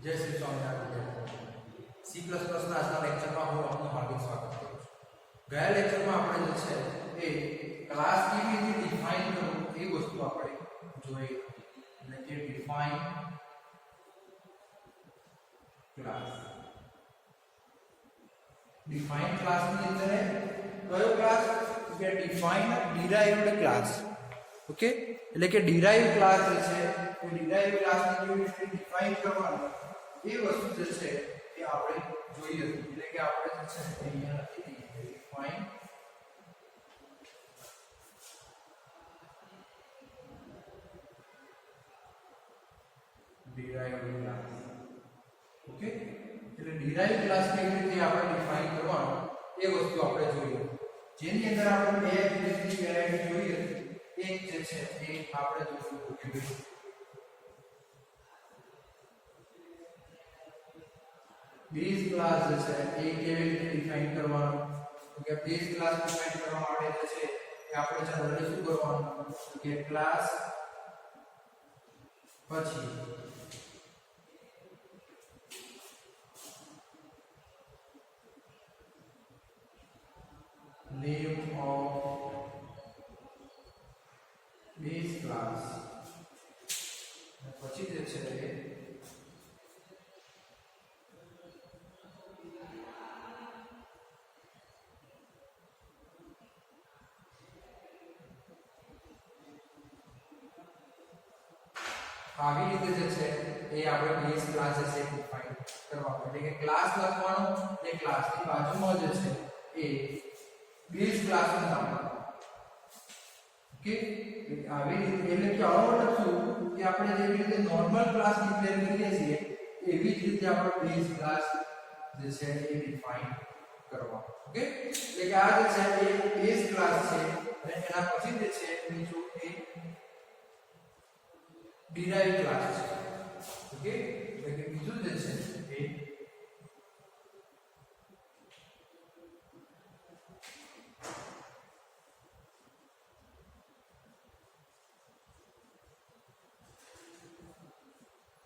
જય Shri Swaminarayan. C plus પ્લસના આજના લેક્ચરમાં હું આપનું હાર્દિક સ્વાગત કરું છું. ગયા લેક્ચરમાં આપણે જે છે એ ક્લાસ કેવી રીતે ડિફાઇન કરવું એ વસ્તુ આપણે જોઈ, એટલે કે ડિફાઇન ક્લાસ. ડિફાઇન ક્લાસની અંદર કયો ક્લાસ? કે ડિફાઇન ડિરાઇવ્ડ ક્લાસ. ઓકે, એટલે કે ડિરાઇવ ક્લાસ જે છે એ ડિરાઇવ ક્લાસને કેવી રીતે ડિફાઇન કરવાનો એ વસ્તુ જે છે એ આપણે જોઈએ. એટલે કે આપણે જે છે અહીંયા લખી દઈએ ડિફાઇન ડિરાઇવ્ડ ક્લાસ. ઓકે, એટલે ડિરાઇવ ક્લાસ કેવી રીતે આપણે ડિફાઇન કરવાનો એ વસ્તુ આપણે જોઈએ, જેની અંદર આપણે બે રીતની વેરાયટી જોઈએ. એક જે છે એ આપણે જોઈશું કે બેઝ ક્લાસ જે છે એ કેવી રીતે ડિફાઇન કરવાનો. તો કે બેઝ ક્લાસ ડિફાઇન કરવા માટે જે છે એ આપણે જનરલી શું કરવાનું કે ક્લાસ પછી name of base class પછી જે છે આવી રીતે જે છે એ આપણે બેઝ ક્લાસ જે છે ડિફાઇન કરવાનો. એટલે કે ક્લાસ લખવાનો અને ક્લાસની બાજુમાં જે છે એ બેઝ ક્લાસનું નામ લખવાનું. ઓકે, આવી રીતે એટલે કે આવો લખશું કે આપણે જેવી રીતે નોર્મલ ક્લાસ ડિક્લેર કરીએ છીએ એવી જ રીતે આપણે બેઝ ક્લાસ જે છે એ ડિફાઇન કરવાનો. ઓકે, એટલે કે આ જે છે એ બેઝ ક્લાસ છે અને એના પછી જે છે બીજું એ ડિરાઇવ ક્લાસ છે. ઓકે, એટલે કે બીજું જે છે એ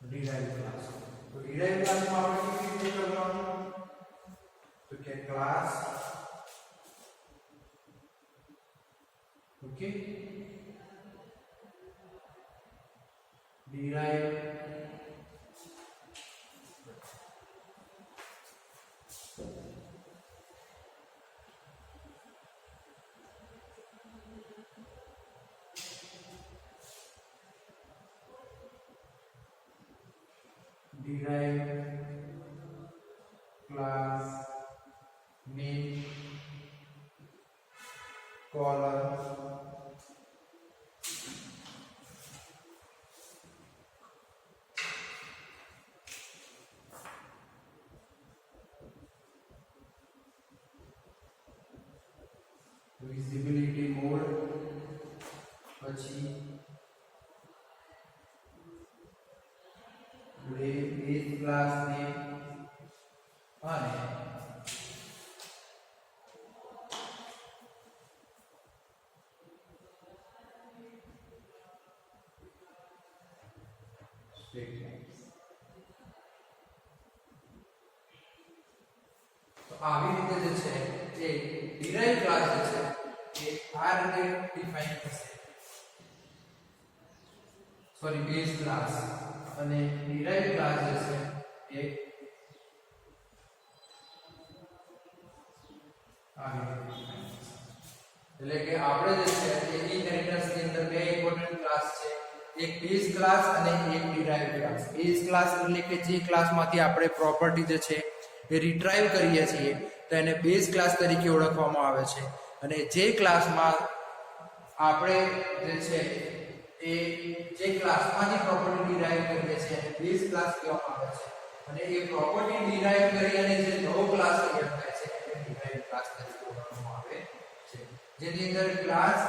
ડિરાઇવ ક્લાસ. તો ડિરાઇવ ક્લાસમાં આપણે કેવી રીતે કરવાનું? તો કે class okay derive class name column visibility mode પછી base class name અને statements. તો આવી રીતે જે છે એ ડિરાઇવ ક્લાસ જે છે એ આ રીતે ડિફાઇન થશે. સોરી, બેઝ ક્લાસ અને ડિરાઇવ ક્લાસ જે છે એ એટલે કે આપણે જે છે એ ઇનહેરિટન્સ ની અંદર બે ઇમ્પોર્ટન્ટ ક્લાસ છે, એક બેઝ ક્લાસ અને એક ડિરાઇવ ક્લાસ. બેઝ ક્લાસ એટલે કે જે ક્લાસમાંથી આપણે પ્રોપર્ટી જે છે એ રિટ્રાઈવ કરીએ છીએ તો એને બેઝ ક્લાસ તરીકે ઓળખવામાં આવે છે. અને જે ક્લાસમાં આપણે જે છે એ જે ક્લાસમાંથી પ્રોપર્ટી ડિરાઈવ કરીએ છીએ એને બેઝ ક્લાસ કહેવામાં આવે છે. અને એ પ્રોપર્ટી ડિરાઈવ કરી અને જે નવો ક્લાસ તૈયાર થાય છે એને ડિરાઇવ ક્લાસ તરીકે ઓળખવામાં આવે છે. જેની અંદર class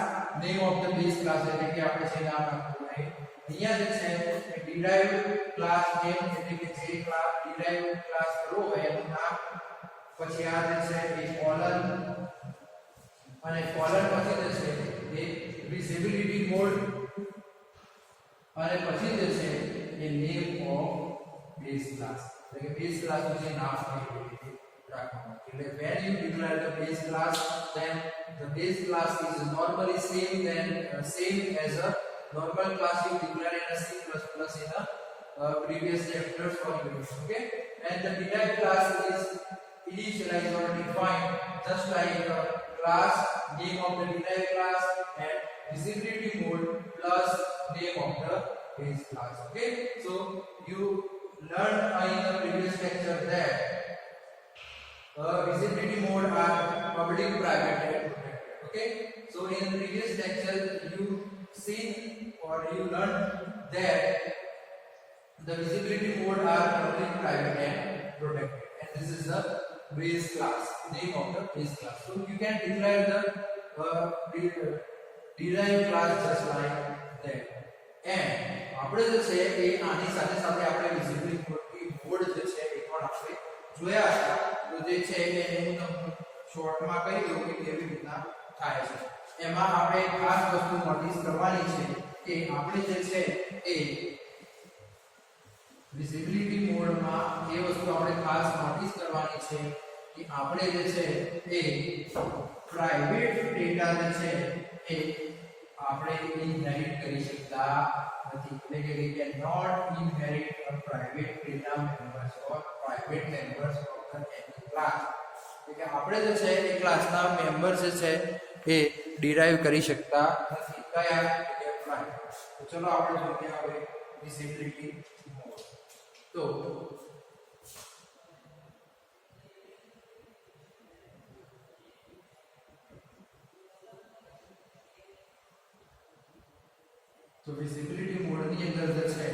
name of the base class એટલે કે આપણે જે નામ આપવું હોય અહીંયા જે છે એ ડિરાઇવ ક્લાસ નેમ એટલે કે જે ક્લાસ ડિરાઇવ ક્લાસ કરવો હોય એનું નામ, પછી આ જે છે એ કોલન અને કોલન પછી જે છે એ વિઝિબિલિટી મોડ અને પછી જે છે એ નેમ ઓફ base class. એટલે કે base class નું જે નામ છે એ રીતે રાખવાનું. એટલે when you declare the base class, then the base class is normally same as a normal class you declare in a C++ in a previous chapters for units. Okay, and the derived class is initialized or defined just like a class, name of the derived class, and visibility mode plus name of the base class. Okay, so you learned in the previous lecture that visibility mode are public, private, and protected. Okay, so in the previous lecture you seen or you learned that the visibility mode are public, private, and protected, and this is the base class, name of the base class. So you can declare the derived class just like that. And આપણે જે છે એ આની સાથે સાથે આપણે visibility mode જે છે એ પણ આપણે જોયા હતા. તો જે છે એને હું તમને શોર્ટમાં કહી દઉં કે કેવી રીતના થાય છે. એમાં આપણે ખાસ વસ્તુ નોટિસ કરવાની છે કે આપણે જે છે એ વિઝિબિલિટી મોડમાં એ વસ્તુ આપણે ખાસ નોટિસ કરવાની છે કે આપણે જે છે એ પ્રાઇવેટ ડેટા જે છે એ આપણે ઇનહેરિટ કરી શકતા નથી. એટલે કે we cannot inherit a private data members or private members of the any class. એટલે કે આપણે જે છે એ ક્લાસના મેમ્બર જે છે એ ડિરાઈવ કરી શકતા નથી. કયા કે પ્રાઇવેટ. તો ચલો આપણે જોઈએ હવે વિઝિબિલિટી મોડ. તો વિઝિબિલિટી મોડની અંદર જે છે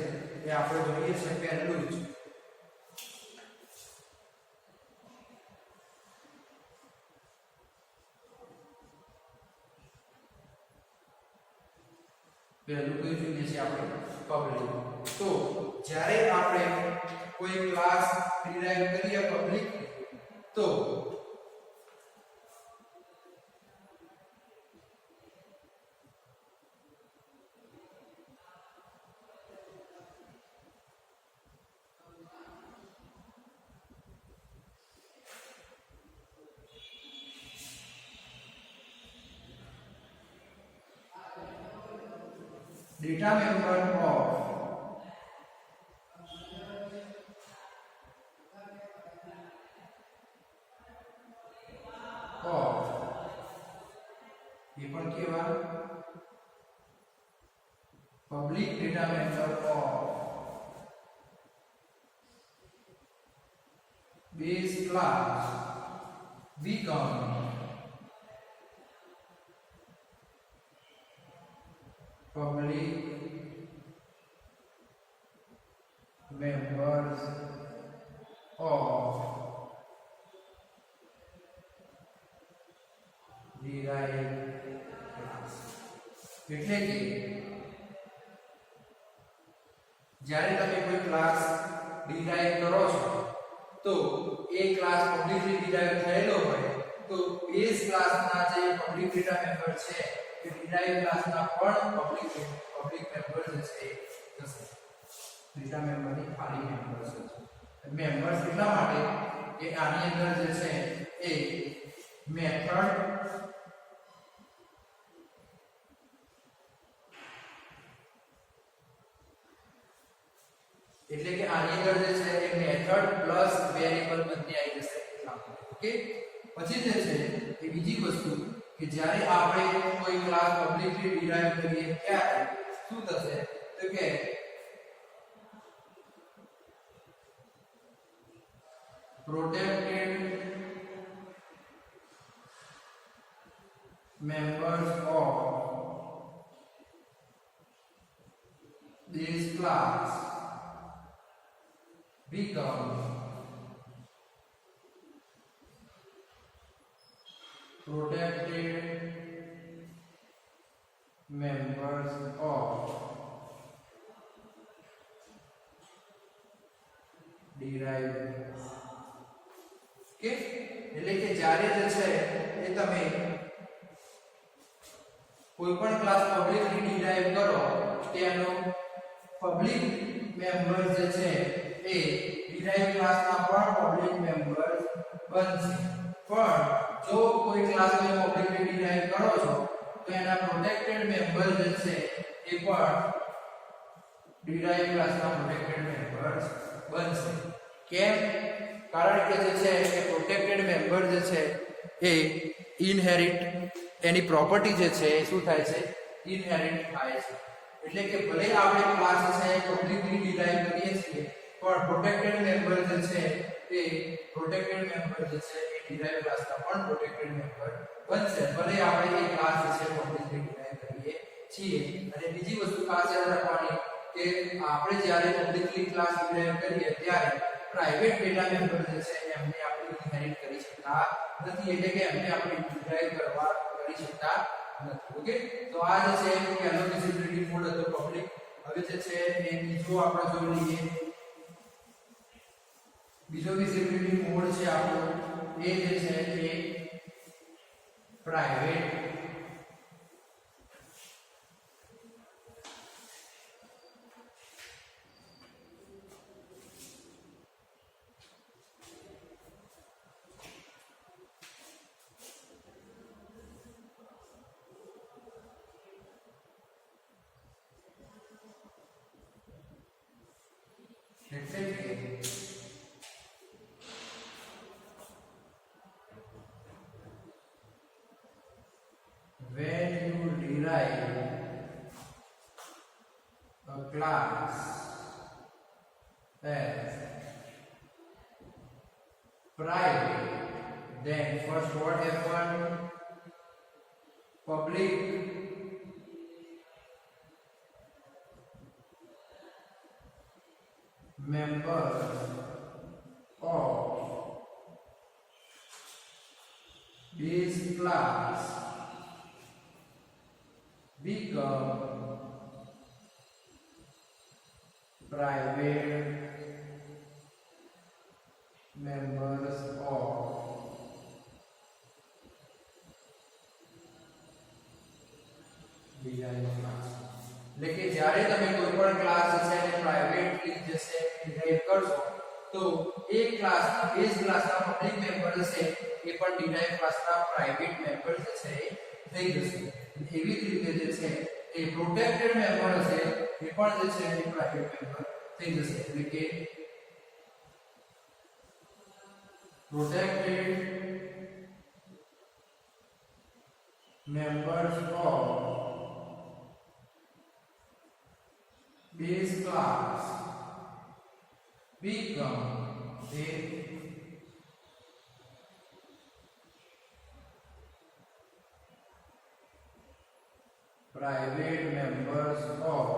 એ આપણે જોઈએ છે પહેલું જ પહેલું કયું જોઈએ છે આપણે પબ્લિક. તો જ્યારે આપણે કોઈ ક્લાસ ડિરાઈવ કરીએ પબ્લિક તો data member of ये पण केवा public data member of base class become public members of derived class. એટલે કે જ્યારે તમે કોઈ ક્લાસ ડિરાઈવ કરો છો તો એ ક્લાસ પબ્લિકલી ડિરાઈવ થયેલો હોય તો બેઝ ક્લાસના જે પબ્લિક ડેટા મેમ્બર છે એ ડિરાઈવ ક્લાસના પણ પબ્લિક મેમ્બર જે છે થશે. ડેટા મેમ્બરની ખાલી મેમ્બર્સ છે. મેમ્બર્સ એટલા માટે કે આની અંદર જે છે એ મેથડ એટલે કે આની અંદર જે છે એ મેથડ પ્લસ વેરીએબલ બંને આવી જશે એટલા માટે. ઓકે, પછી જે છે એ બીજી વસ્તુ કે જ્યારે આપણે કોઈ ક્લાસ પબ્લિકલી ડિરાઈવ કરીએ ત્યારે શું થશે તો કે protected members of this class become protected members of derived. કે એટલે કે જ્યારે જે છે એ તમે કોઈ પણ ક્લાસ પબ્લિકલી ડિરાઈવ કરો તેનો પબ્લિક મેમ્બર જે છે એ ડિરાઇવ ક્લાસના પણ પબ્લિક મેમ્બર્સ બનશે. પણ જો કોઈ ક્લાસ તમે પબ્લિકલી ડિરાઇવ કરો છો તો એના પ્રોટેક્ટેડ મેમ્બર જે છે એ પણ ડિરાઇવ ક્લાસના પ્રોટેક્ટેડ મેમ્બર્સ બનશે. કેમ? કારણ કે જે છે એ પ્રોટેક્ટેડ મેમ્બર જે છે એ ઇનહેરિટ એની પ્રોપર્ટી જે છે એ શું થાય છે? ઇનહેરિટ થાય છે. એટલે કે ભલે આપણે ક્લાસ છે પબ્લિકલી ડિરાઇવ કરીએ છીએ પણ પ્રોટેક્ટેડ મેમ્બર જે છે એ પ્રોટેક્ટેડ મેમ્બર જે છે એ ડિરાઇવ ક્લાસના પણ પ્રોટેક્ટેડ મેમ્બર બનશે ભલે આપણે એ ક્લાસ છે પબ્લિકલી ડિરાઇવ કરીએ છીએ. અને બીજી વસ્તુ ખાસ યાદ રાખવાની કે આપણે જ્યારે પબ્લિકલી ક્લાસ ડિરાઇવ કરીએ ત્યારે પ્રાઇવેટ ડેટા મેમ્બર જે છે એમને આપણે ઇનહેરિટ કરી શકતા નથી. એટલે કે એમને આપણે ડિરાઇવ કરી શકતા નથી. ઓકે, તો આ જે છે પહેલો વિઝિબિલિટી મોડ હતો પબ્લિક. હવે જે છે એ બીજો આપણે જોઈ લઈએ. બીજો વિઝિબિલિટી મોડ છે આપણો એ જે છે એ private when you derive a class as private, then first what happened? Public members of this class become private members of derived class. એટલે કે જ્યારે તમે કોઈ પણ ક્લાસ છે એને પ્રાઇવેટલી જે છે ડિરાઇવ કરશો તો એ ક્લાસ બેઝ ક્લાસના પબ્લિક મેમ્બર છે એ પણ ડિરાઇવ ક્લાસના પ્રાઇવેટ મેમ્બર જે છે એ થઈ જશે. એવી જ રીતે જે છે એ પ્રોટેક્ટેડ મેમ્બર હશે એ પણ જે છે એ પ્રાઇવેટ મેમ્બર થઈ જશે. એટલે કે protected members of base class become a private members of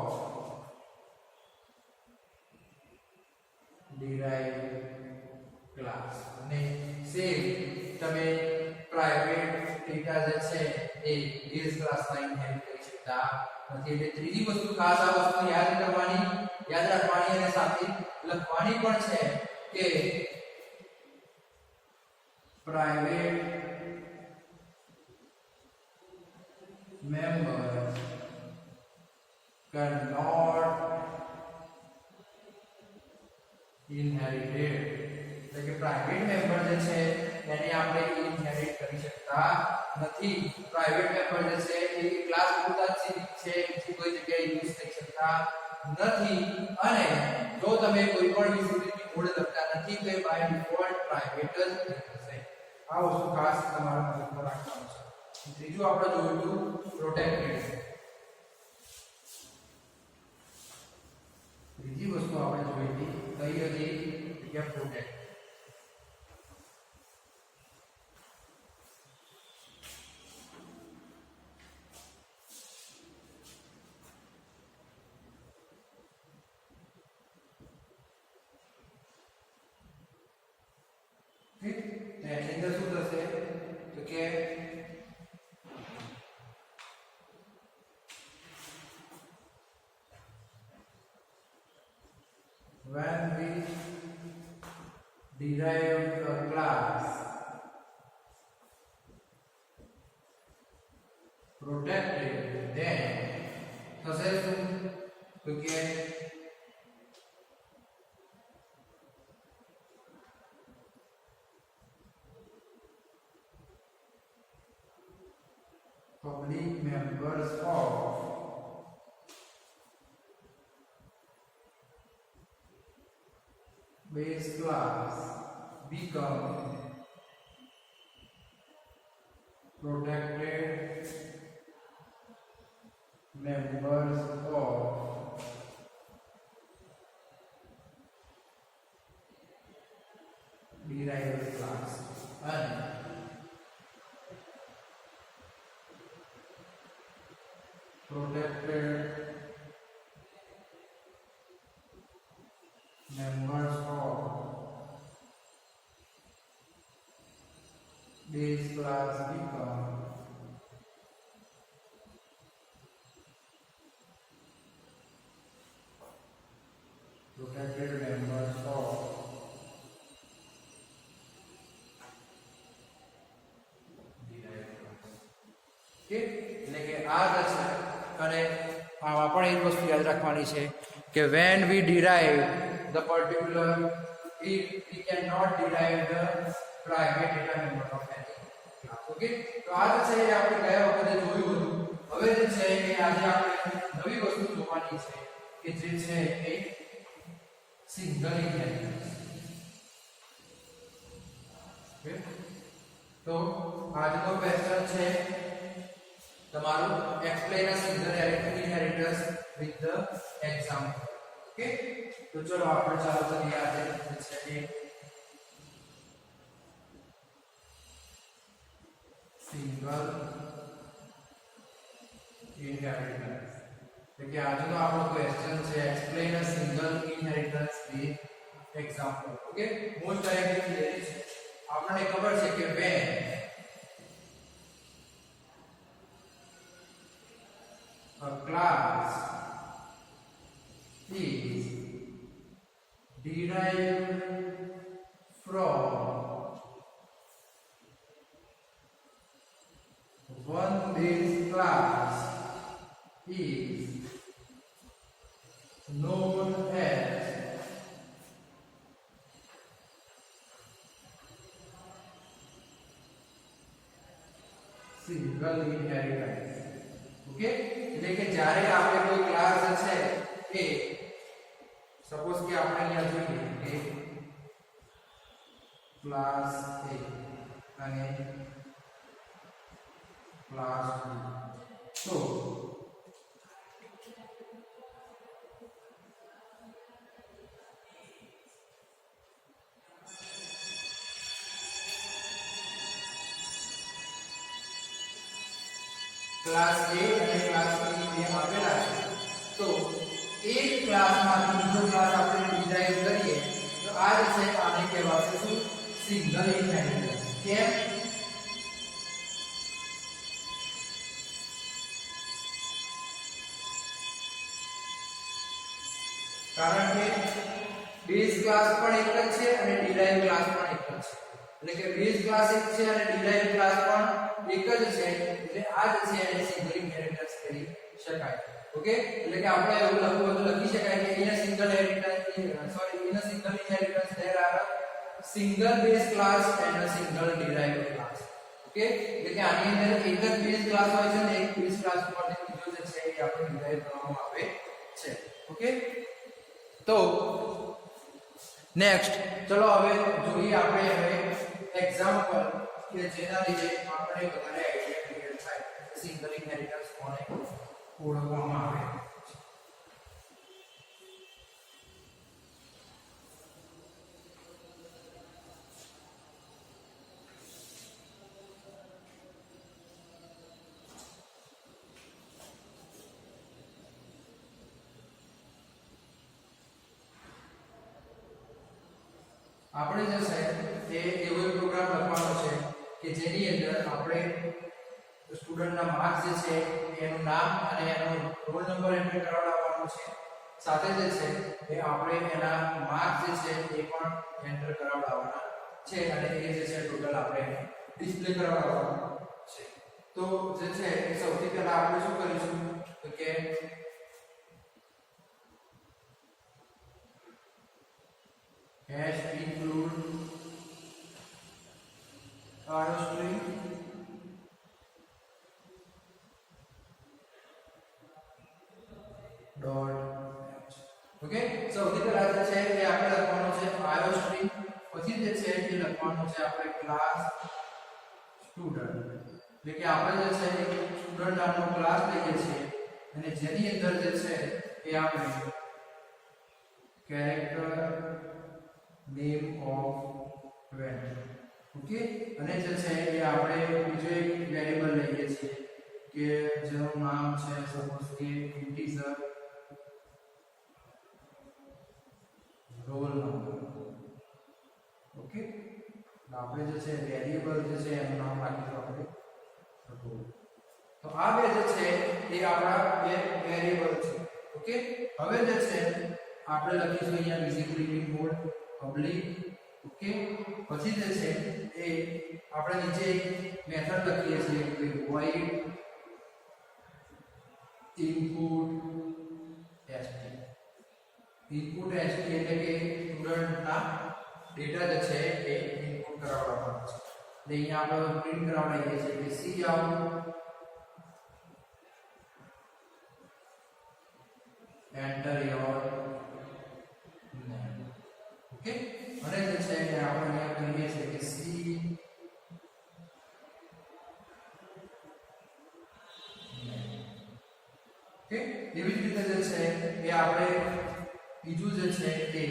derived class. અને સેમ તમે પ્રાઇવેટ ડેટા જે છે એ બેઝ ક્લાસમાં ઇનહેરિટ કરી શકતા નથી. એટલે ત્રીજી વસ્તુ ખાસ આ વસ્તુ યાદ રાખવાની અને સાથે લખવાની પણ છે કે પ્રાઇવેટ members cannot inherited. એટલે કે પ્રાઇવેટ મેમ્બર જે છે એને આપણે ઇનહેરિટ કરી શકતા નથી. પ્રાઇવેટ મેમ્બર જે છે એ ક્લાસ પૂરતા જ છે, બીજી કોઈ જગ્યાએ યુઝ થઈ શકતા નથી. અને જો તમે કોઈ પણ વિઝિબિલિટી મોડ લખતા નથી તો એ બાય ડિફોલ્ટ પ્રાઇવેટ જ રહેશે. આ વસ્તુ ખાસ તમારા મગજમાં રાખવાનું છે. ત્રીજું આપણે જોયું પ્રોટેક્ટેડ. ત્રીજી વસ્તુ આપણે જોઈ હતી કઈ હતી કે પ્રોટેક્ટ. તેની અંદર શું થશે તો કે when we derive a class protected then થશે શું તો કે base class become protected members of derived class and protected members of base class become protected members of derived class. Okay એટલે કે આ જે છે અને આમાં પણ એક વસ્તુ યાદ રાખવાની છે કે when we derive the particular we cannot derive the private data member of any class. Okay તો આ જે છે એ આપણે ગયા વખતે જોયું હતું. હવે જે છે એ આજે આપણે નવી વસ્તુ જોવાની છે કે જે છે એ સિંગલ ઇન્હેરિટન્સ. ઓકે તો આજનો ક્વેશ્ચન છે તમારું explain a single inheritance with the example. Okay તો ચલો આપણે ચાલુ કરીએ આજે છે સિંગલ ઇનહેરિટન્સ. એટલે કે આજનો આપણો ક્વેશ્ચન છે explain a single inheritance with example. Okay most direct theory છે. આપણને ખબર છે કે when a class is derived from one base class is known as single inheritance. Okay એટલે કે જ્યારે આપણે કોઈ ક્લાસ છે એ સપોઝ કે આપણે અહીંયા જોઈએ કે ક્લાસ A અને ક્લાસ B તો क्लास A અને ક્લાસ B બે આપેલા છે તો એક ક્લાસમાંથી બીજો ક્લાસ આપણે ડિરાઈવ કરીએ તો આ જે છે આને કહેવાશે શું સિંગલ ઇનહેરિટન્સ. કેમ? કારણ કે બેઝ ક્લાસ પણ એક જ છે અને ડિરાઈવ ક્લાસ પણ એક જ છે. એટલે કે બેઝ ક્લાસ એક છે અને ડિરાઈવ ક્લાસ પણ એક જ છે એટલે આ જે છે એને સિંગલ ઇનહેરિટન્સ કહી શકાય. ઓકે એટલે કે આપણે એવું લખવું તો લખી શકાય કે in a single inheritance there are a single base class and a single derived class. Okay એટલે કે આની અંદર એક જ બેઝ ક્લાસ હોય છે અને એક બેઝ ક્લાસ પરથી બીજો જે છે એ આપણે ડિરાઈવ કરવામાં આવે છે. ઓકે તો નેક્સ્ટ ચલો હવે જોઈએ આપણે હવે એક્ઝામ્પલ કે જેના લીધે આપણે વધારે આઈડિયા ક્લિયર થાય સિંગલ ઇનહેરિટન્સ કોને ઓળખવામાં આવે. આપણે જે છે એ એવો એક પ્રોગ્રામ લખવાનો છે કે જેની અંદર આપણે સ્ટુડન્ટના માર્ક્સ જે છે એનું નામ અને એનો રોલ નંબર એન્ટર કરાવવાનો છે. સાથે જે છે એ આપણે એના માર્ક્સ જે છે એ પણ એન્ટર કરાવવાના છે અને એ જે છે ટોટલ આપણે ડિસ્પ્લે કરાવવાનો છે. તો જે છે એ સૌથી પહેલા આપણે શું કરીશું તો કે hash include string dot. Okay સૌથી પહેલા જે છે એ આપણે લખવાનું છે પછી જે છે એ લખવાનું છે આપણે ક્લાસ સ્ટુડન્ટ, એટલે કે આપણે જે છે એક સ્ટુડન્ટ નામનો ક્લાસ લઈએ છીએ અને જેની અંદર જે છે એ આપણે character name of 20, ઓકે, અને જે છે એ આપણે બીજો એક વેરીએબલ લઈએ છીએ કે જેનું નામ છે સપોઝ કે ઇન્ટીજર રોલ નંબર, ઓકે, આપણે જે છે વેરીએબલ જે છે એનું નામ રાખીશું આપણે રોલ. તો આ બે જે છે એ આપણા બે વેરીએબલ છે, ઓકે. હવે જે છે આપણે લખીશું અહીંયા વિઝિબિલિટી મોડ પબ્લિક, ઓકે. પછી જે છે એ આપણે નીચે એક મેથડ લખીએ છીએ કે void input st. input st એટલે કે સ્ટુડન્ટના ડેટા જે છે એ ઇનપુટ કરાવવાનો છે. એટલે અહીંયા આપણે પ્રિન્ટ કરાવડાવીએ છીએ કે cout enter your name, okay. અને જે છે એ આપણે અહીંયા કહીએ છીએ કે ઓકે. એવી જ રીતે જે છે એ આપણે બીજું જે છે એ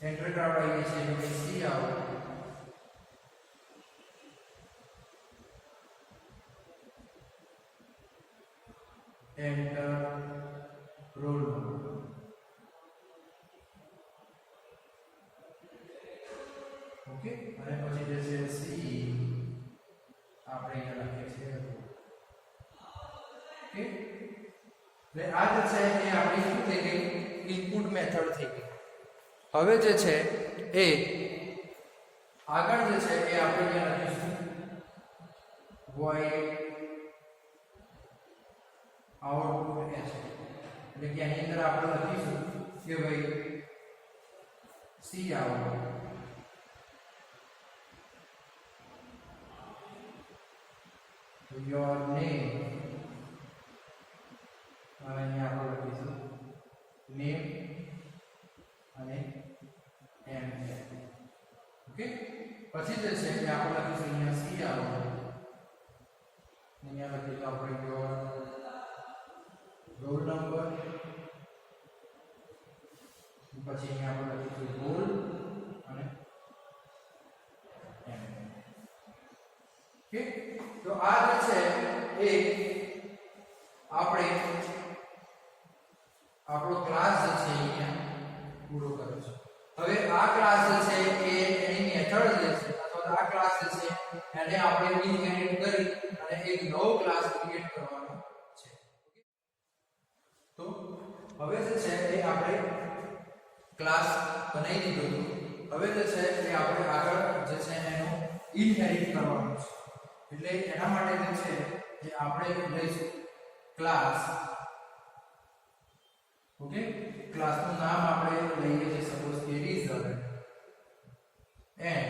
એન્ટર કરાવડાવીએ છીએ કે cout enter roll number, okay. અને પછી જે છે સી આપણે અહીંયા લખીએ છીએ, ઓકે. એટલે આ જે છે એ આપણી શું થઈ ગઈ ઇનપુટ મેથડ થઈ ગઈ. હવે જે છે એ આગળ જે છે એ આપણે અહીંયા લખીશું void output st, એટલે કે આની અંદર આપણે લખીશું કે ભાઈ cout your name, અને અહીંયા આપણે લખીશું name અને m, ઓકે. પછી જે છે એ આપણે લખીશું અહીંયા cout, અહીંયા લખીશું આપણે your roll number, પછી અહીંયા આપણે લખીશું roll અને m, ઓકે. તો આ જે છે એ આપણે આપણો ક્લાસ જે છે અહીંયા પૂરો કર્યો છે. હવે આ ક્લાસ જે છે એ એની મેથડ જે છે અથવા આ ક્લાસ જે છે એને આપણે ઇનહેરિટ કરી અને એક નવો ક્લાસ ક્રિએટ કરવાનો છે. તો હવે જે છે એ આપણે ક્લાસ બનાવી દીધો છે. હવે જે છે એ આપણે આગળ જે છે એનું ઇનહેરિટ કરવાનું છે. એટલે એના માટે જે છે એ આપણે લઈશું ક્લાસ, ઓકે. ક્લાસનું નામ આપણે લઈએ છીએ સપોઝ કે result, and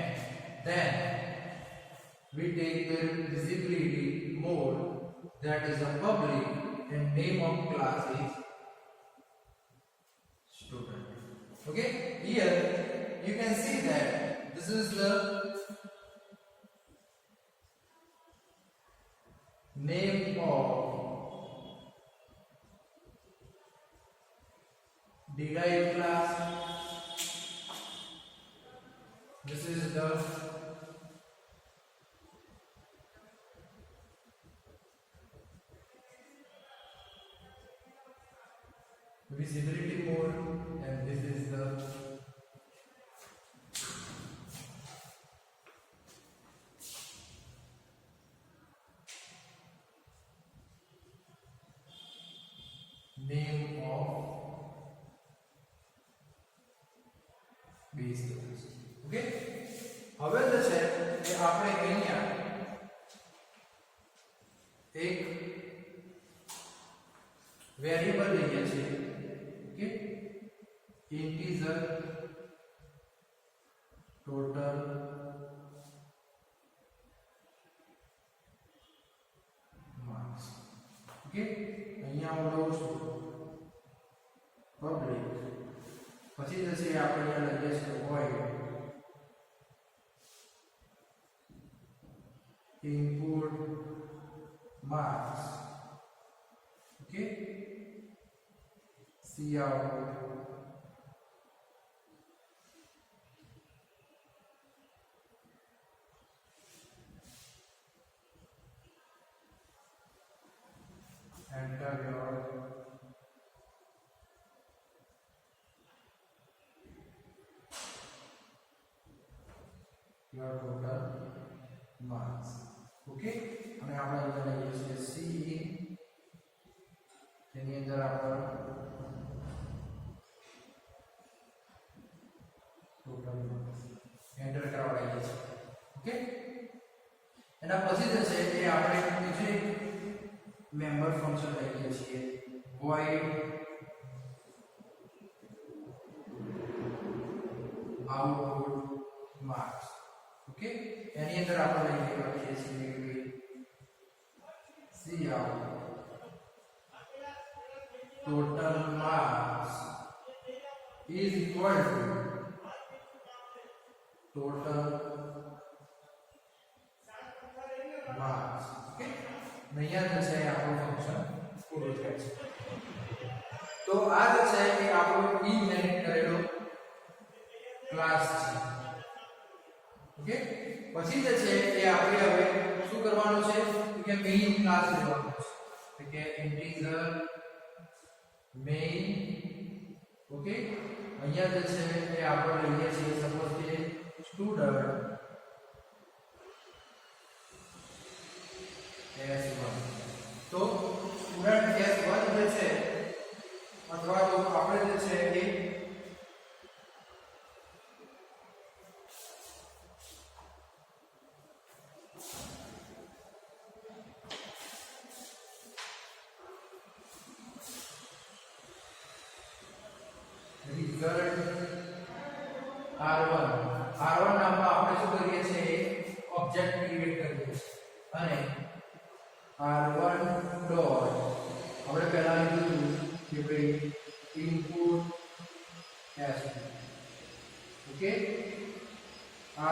then we take the visibility mode that is a public and name of class is student, okay. Here you can see that this is the name of derived class, this is the visibility mode, and this is the name of base class, okay. હવે જે છે એ આપણે અહીંયા એક variable લઈએ છીએ, okay. Integer total marks, okay. અહીંયા હું લઉં છું પબ્લિક પછી જશે આપણે અહીંયા લઈએ છીએ void input marks. Okay, cout enter your total marks. Okay, અને આપણે અહીંયા લઈએ છીએ c તેની અંદર આપણે ટોટલ માર્ક્સ એન્ટર કરાવડાવીએ છીએ. ઓકે, એના પછી જે છે એ આપણે બીજું મેમ્બર ફંક્શન લઈએ છીએ void output marks. ઓકે, એની અંદર આપણે લખીએ છીએ cout total marks is equal to total marks. Okay, અહીંયા જે છે આપણું ફંક્શન પૂરું થાય છે. તો આ જે છે એ આપણો ઇનહેરિટ કરેલો ક્લાસ છે. ઓકે, પછી જે છે એ આપણે હવે શું કરવાનું છે કે મેઇન ક્લાસ લેવાનો છે કે ઇન્ટિજર મેઇન. ઓકે, અહીંયા જે છે એ આપણે લઈએ છીએ સપોઝ કે સ્ટુડન્ટ s1. તો સ્ટુડન્ટ s1 જે છે અથવા તો આપણે જે છે એ રિઝલ્ટ r1 નામમાં આપણે શું કરીએ છીએ ઓબ્જેક્ટ ક્રિએટ કરીએ છીએ અને r1 ડોટ આપણે પહેલા લીધું કે ભાઈ input s2. Okay,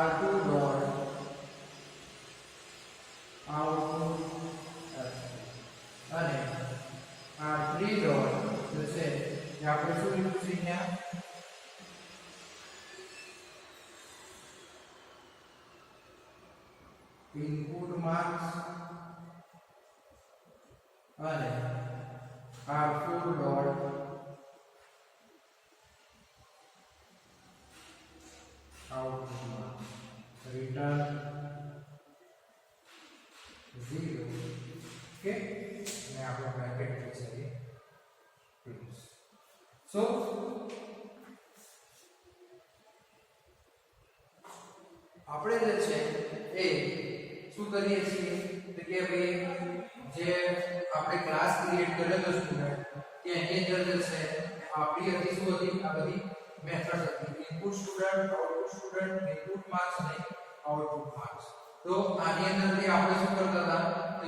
r2 dot output s2 અને r3 ડોટ જે છે એ આપણે શું લીધું છે અહીંયા input marks અને r4 dot output marks return 0. Okay, અને આપણે બ્રેકેટ છે ક્લોઝ. સો આપણે જે છે એ શું કરીએ છીએ કે ભાઈ જે આપણે ક્લાસ ક્રિએટ કર્યો હતો સ્ટુડન્ટ કે એની અંદર જે છે આપણી હતી શું હતી આ બધી મેથડ્સ હતી input student output student input marks અને આઉટપુટ માર્ક્સ. તો આની અંદરથી આપણે શું કરતા હતા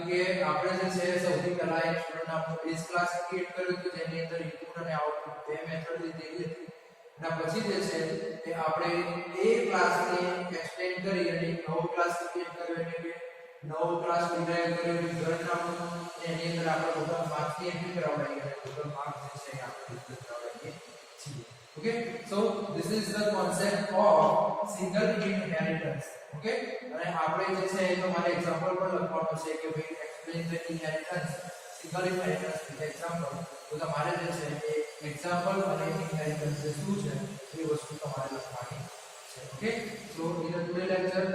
કે આપણે જે છે સૌથી પહેલા એક સ્ટુડન્ટ નામનો બેઝ ક્લાસ ક્રિએટ કર્યો હતો જેની અંદર ઇનપુટ અને આઉટપુટ બે મેથડ લીધેલી હતી. અને પછી જે છે એ આપણે એ ક્લાસને એક્સટેન્ડ કરી અને નવો ક્લાસ ક્રિએટ કર્યો એટલે કે નવો ક્લાસ ડિરાઈવ કર્યો રિઝલ્ટ નામનો. એની અંદર આપણે ટોટલ માર્ક્સ ની એન્ટ્રી કરાવડાવી અને ટોટલ માર્ક્સ જે છે આપણે ડિસ્પ્લે કરાવડાવીએ છીએ. Okay, so this is the concept of single inheritance. Okay, અને આપણે જે છે એ તો મારે એક્ઝામ્પલ પણ લખવાનો છે કે ભાઈ explain the inheritance single inheritance with example. તો તમારે જે છે એ એક્ઝામ્પલ અને ઇનહેરિટન્સ જે શું છે એ વસ્તુ તમારે લખવાની છે. Okay, so in the today lecture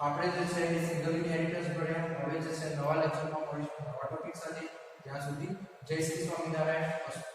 આપણે જે છે એ સિંગલ ઇનહેરિટન્સ ભણ્યા. હવે જે છે નવા લેક્ચરમાં મળીશું નવા ટોપિક સાથે. ત્યાં સુધી જય શ્રી સ્વામિનારાયણ.